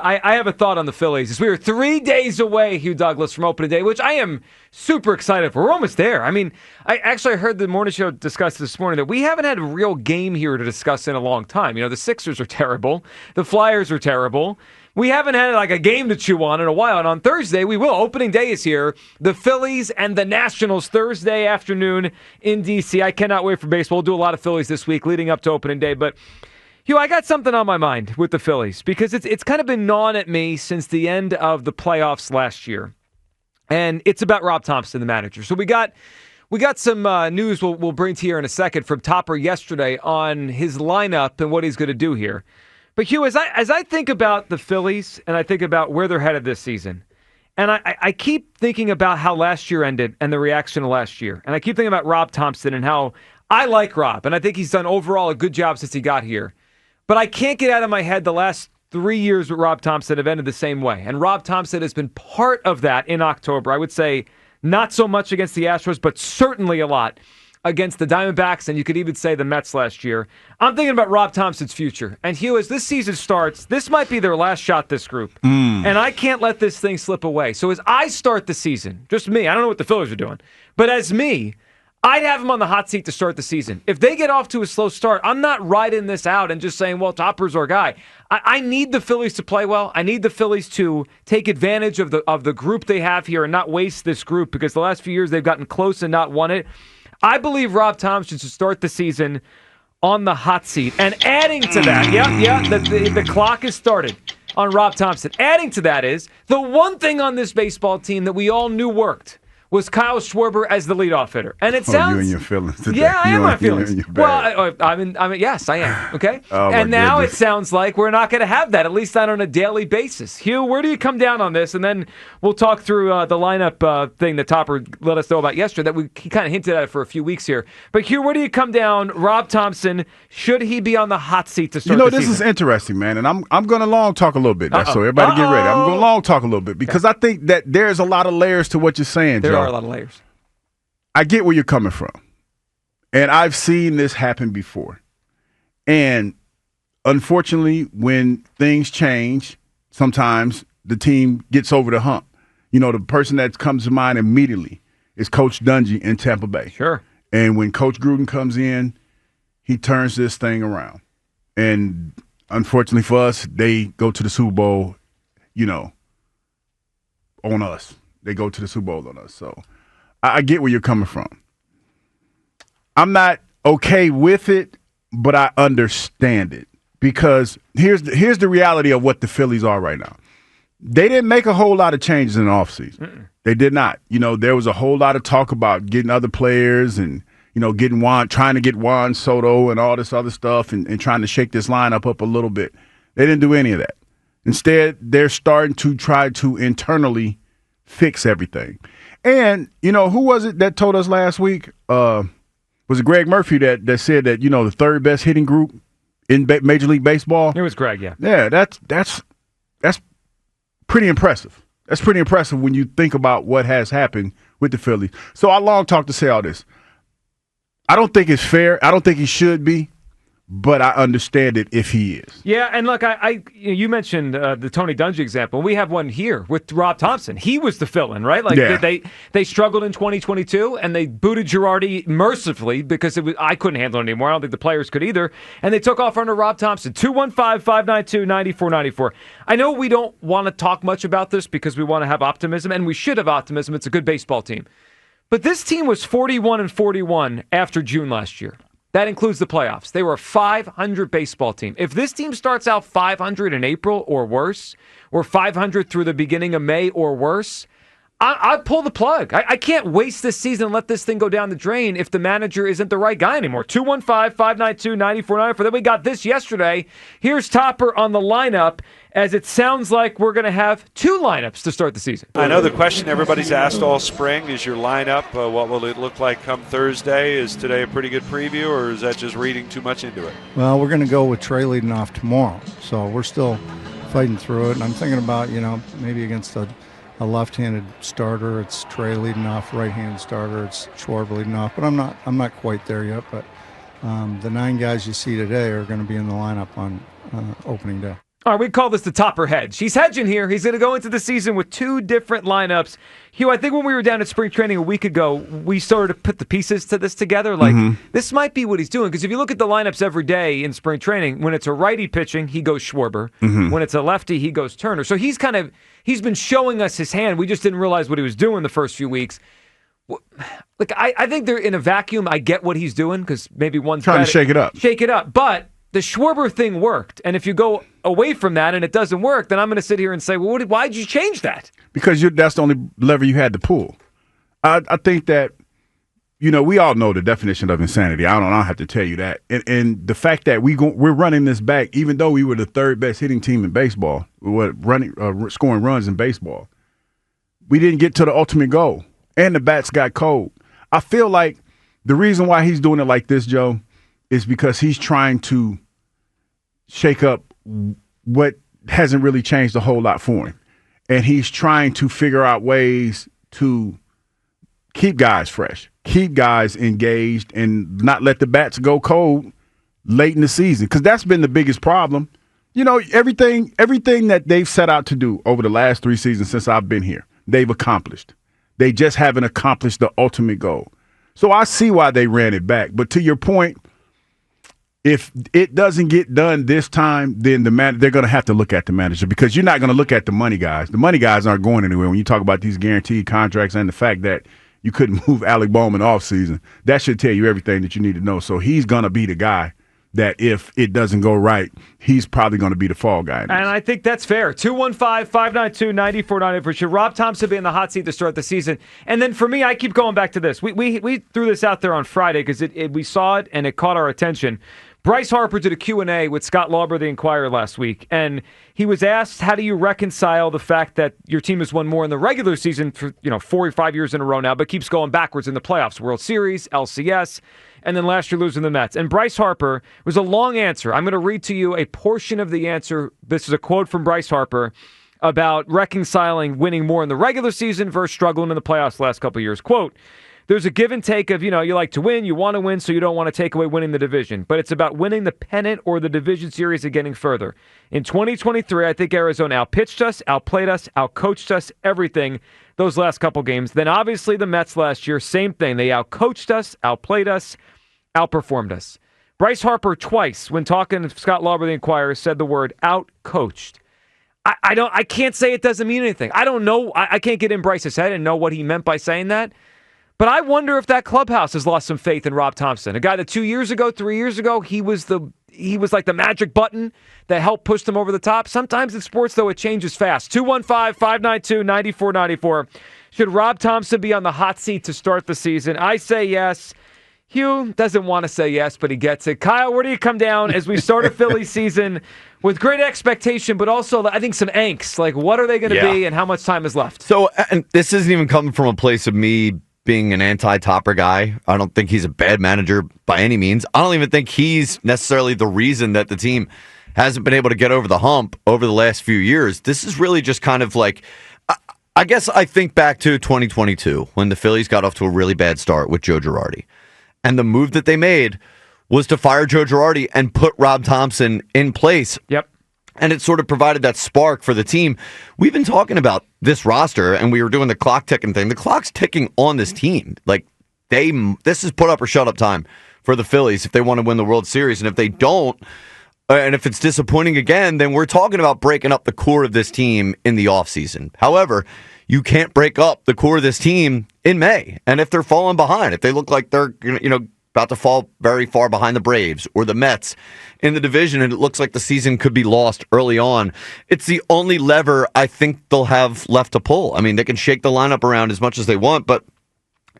I have a thought on the Phillies. As we are 3 days away, Hugh Douglas, from opening day, which I am super excited for. We're almost there. I mean, I heard the morning show discuss this morning that we haven't had a real game here to discuss in a long time. You know, the Sixers are terrible. The Flyers are terrible. We haven't had like a game to chew on in a while. And on Thursday, we will. Opening day is here. The Phillies and the Nationals Thursday afternoon in D.C. I cannot wait for baseball. We'll do a lot of Phillies this week leading up to opening day. But Hugh, I got something on my mind with the Phillies because it's kind of been gnawing at me since the end of the playoffs last year. And it's about Rob Thomson, the manager. So we got some news we'll bring to you here in a second from Topper yesterday on his lineup and what he's going to do here. But Hugh, as I think about the Phillies and I think about where they're headed this season, and I keep thinking about how last year ended and the reaction to last year. And I keep thinking about Rob Thomson and how I like Rob. And I think he's done overall a good job since he got here. But I can't get out of my head the last 3 years with Rob Thomson have ended the same way. And Rob Thomson has been part of that in October. I would say not so much against the Astros, but certainly a lot against the Diamondbacks, and you could even say the Mets last year. I'm thinking about Rob Thompson's future. And Hugh, as this season starts, this might be their last shot, this group. And I can't let this thing slip away. So as I start the season, just me, I don't know what the Phillies are doing, but as me, I'd have him on the hot seat to start the season. If they get off to a slow start, I'm not riding this out and just saying, well, Topper's our guy. I need the Phillies to play well. I need the Phillies to take advantage of the group they have here and not waste this group because the last few years they've gotten close and not won it. I believe Rob Thomson should start the season on the hot seat. And adding to that, the clock is started on Rob Thomson. Adding to that is the one thing on this baseball team that we all knew worked was Kyle Schwarber as the leadoff hitter. And it sounds... you and your feelings today. Yeah, I am my feelings. Well, yes, I am. Okay? And now it sounds like we're not going to have that, at least not on a daily basis. Hugh, where do you come down on this? And then we'll talk through the lineup thing that Topper let us know about yesterday. He kind of hinted at it for a few weeks here. But Hugh, where do you come down? Rob Thomson, should he be on the hot seat to start the season? This is interesting, man. And I'm going to long talk a little bit. So everybody get ready. I'm going to long talk a little bit because I think that there's a lot of layers to what you're saying, Joe. There are a lot of layers. I get where you're coming from. And I've seen this happen before. And unfortunately, when things change, sometimes the team gets over the hump. You know, the person that comes to mind immediately is Coach Dungy in Tampa Bay. Sure. And when Coach Gruden comes in, he turns this thing around. And unfortunately for us, they go to the Super Bowl, on us. They go to the Super Bowl on us. So I get where you're coming from. I'm not okay with it, but I understand it because here's the reality of what the Phillies are right now. They didn't make a whole lot of changes in the offseason. They did not. There was a whole lot of talk about getting other players and, trying to get Juan Soto and all this other stuff and trying to shake this lineup up a little bit. They didn't do any of that. Instead, they're starting to try to internally fix everything. And, who was it that told us last week? Was it Greg Murphy that said that, the third best hitting group in Major League Baseball? It was Greg, yeah. Yeah, that's pretty impressive. That's pretty impressive when you think about what has happened with the Phillies. So I long talk to say all this. I don't think it's fair. I don't think he should be. But I understand it if he is. Yeah, and look, you mentioned the Tony Dungy example. We have one here with Rob Thomson. He was the fill-in, right? They struggled in 2022, and they booted Girardi mercifully because I couldn't handle it anymore. I don't think the players could either. And they took off under Rob Thomson. 215-592-9494. I know we don't want to talk much about this because we want to have optimism, and we should have optimism. It's a good baseball team. But this team was 41-41 after June last year. That includes the playoffs. They were a 500 baseball team. If this team starts out 500 in April or worse, or 500 through the beginning of May or worse, I'd pull the plug. I can't waste this season and let this thing go down the drain if the manager isn't the right guy anymore. 215-592-9494. Then we got this yesterday. Here's Topper on the lineup, as it sounds like we're going to have two lineups to start the season. I know the question everybody's asked all spring is your lineup. What will it look like come Thursday? Is today a pretty good preview, or is that just reading too much into it? Well, we're going to go with Trey leading off tomorrow, so we're still fighting through it. And I'm thinking about, maybe against a left-handed starter, it's Trey leading off. Right-handed starter, it's Schwarber leading off. But I'm not quite there yet. But the 9 guys you see today are going to be in the lineup on opening day. All right, we call this the topper hedge. He's hedging here. He's going to go into the season with 2 different lineups. Hugh, I think when we were down at spring training a week ago, we started to put the pieces to this together. Like, this might be what he's doing. Because if you look at the lineups every day in spring training, when it's a righty pitching, he goes Schwarber. When it's a lefty, he goes Turner. So he's been showing us his hand. We just didn't realize what he was doing the first few weeks. Look, I think they're in a vacuum. I get what he's doing because maybe one's trying to shake it up. Shake it up. But the Schwarber thing worked. And if you go away from that and it doesn't work, then I'm going to sit here and say, well, why did you change that? Because that's the only lever you had to pull. I think that, we all know the definition of insanity. I don't have to tell you that. And the fact that we're running this back, even though we were the 3rd best hitting team in baseball, scoring runs in baseball, we didn't get to the ultimate goal. And the bats got cold. I feel like the reason why he's doing it like this, Joe, is because he's trying to shake up what hasn't really changed a whole lot for him. And he's trying to figure out ways to keep guys fresh, keep guys engaged, and not let the bats go cold late in the season. Because that's been the biggest problem. Everything that they've set out to do over the last 3 seasons since I've been here, they've accomplished. They just haven't accomplished the ultimate goal. So I see why they ran it back. But to your point, if it doesn't get done this time, then they're going to have to look at the manager because you're not going to look at the money guys. The money guys aren't going anywhere. When you talk about these guaranteed contracts and the fact that you couldn't move Alec Bowman off season, that should tell you everything that you need to know. So he's going to be the guy that if it doesn't go right, he's probably going to be the fall guy. And I think that's fair. 215-592-9490 for sure. Rob Thomson be in the hot seat to start the season. And then for me, I keep going back to this. We threw this out there on Friday because we saw it and it caught our attention. Bryce Harper did a Q&A with Scott Lauber, the Inquirer, last week, and he was asked, how do you reconcile the fact that your team has won more in the regular season for 4 or 5 years in a row now, but keeps going backwards in the playoffs, World Series, LCS, and then last year losing the Mets. And Bryce Harper was a long answer. I'm going to read to you a portion of the answer. This is a quote from Bryce Harper about reconciling winning more in the regular season versus struggling in the playoffs the last couple of years. Quote, there's a give and take of, you like to win, you want to win, so you don't want to take away winning the division. But it's about winning the pennant or the division series and getting further. In 2023, I think Arizona outpitched us, outplayed us, outcoached us, everything those last couple games. Then obviously the Mets last year, same thing. They outcoached us, outplayed us, outperformed us. Bryce Harper twice, when talking to Scott Lauber, the Inquirer, said the word outcoached. I can't say it doesn't mean anything. I don't know. I can't get in Bryce's head and know what he meant by saying that. But I wonder if that clubhouse has lost some faith in Rob Thomson, a guy that 2 years ago, 3 years ago, he was like the magic button that helped push them over the top. Sometimes in sports, though, it changes fast. 215-592-9494. Should Rob Thomson be on the hot seat to start the season? I say yes. Hugh doesn't want to say yes, but he gets it. Kyle, where do you come down as we start a Phillies season with great expectation, but also, I think, some angst? Like, what are they going to be and how much time is left? So, and this isn't even coming from a place of me being an anti-Topper guy. I don't think he's a bad manager by any means. I don't even think he's necessarily the reason that the team hasn't been able to get over the hump over the last few years. This is really just kind of like, I guess I think back to 2022 when the Phillies got off to a really bad start with Joe Girardi. And the move that they made was to fire Joe Girardi and put Rob Thomson in place. Yep. And it sort of provided that spark for the team. We've been talking about this roster, and we were doing the clock ticking thing. The clock's ticking on this team. Like, this is put up or shut up time for the Phillies if they want to win the World Series. And if they don't, and if it's disappointing again, then we're talking about breaking up the core of this team in the offseason. However, you can't break up the core of this team in May. And if they're falling behind, if they look like they're, about to fall very far behind the Braves or the Mets in the division, and it looks like the season could be lost early on, it's the only lever I think they'll have left to pull. I mean, they can shake the lineup around as much as they want, but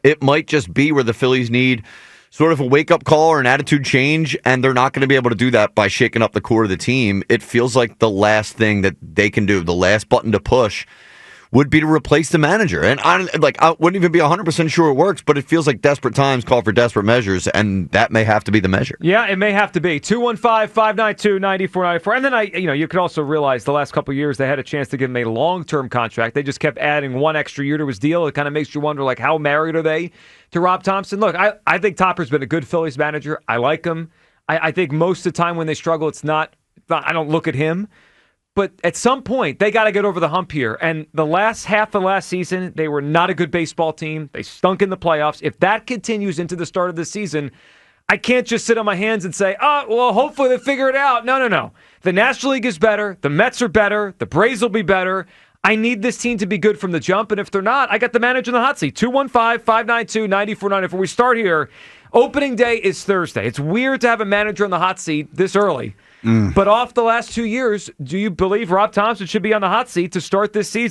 it might just be where the Phillies need sort of a wake-up call or an attitude change, and they're not going to be able to do that by shaking up the core of the team. It feels like the last thing that they can do, the last button to push, would be to replace the manager. And I wouldn't even be 100% sure it works, but it feels like desperate times call for desperate measures, and that may have to be the measure. Yeah, it may have to be. 215-592-9494. And then you could also realize the last couple of years they had a chance to give him a long-term contract. They just kept adding one extra year to his deal. It kind of makes you wonder, like, how married are they to Rob Thomson? Look, I think Topper's been a good Phillies manager. I like him. I think most of the time when they struggle, it's not I don't look at him. but at some point, they got to get over the hump here. And the last half of last season, they were not a good baseball team. They stunk in the playoffs. If that continues into the start of the season, I can't just sit on my hands and say, well, hopefully they figure it out. No. The National League is better. The Mets are better. The Braves will be better. I need this team to be good from the jump, and if they're not, I got the manager in the hot seat. 215-592-9494. We start here. Opening day is Thursday. It's weird to have a manager in the hot seat this early. But off the last 2 years, do you believe Rob Thomson should be on the hot seat to start this season?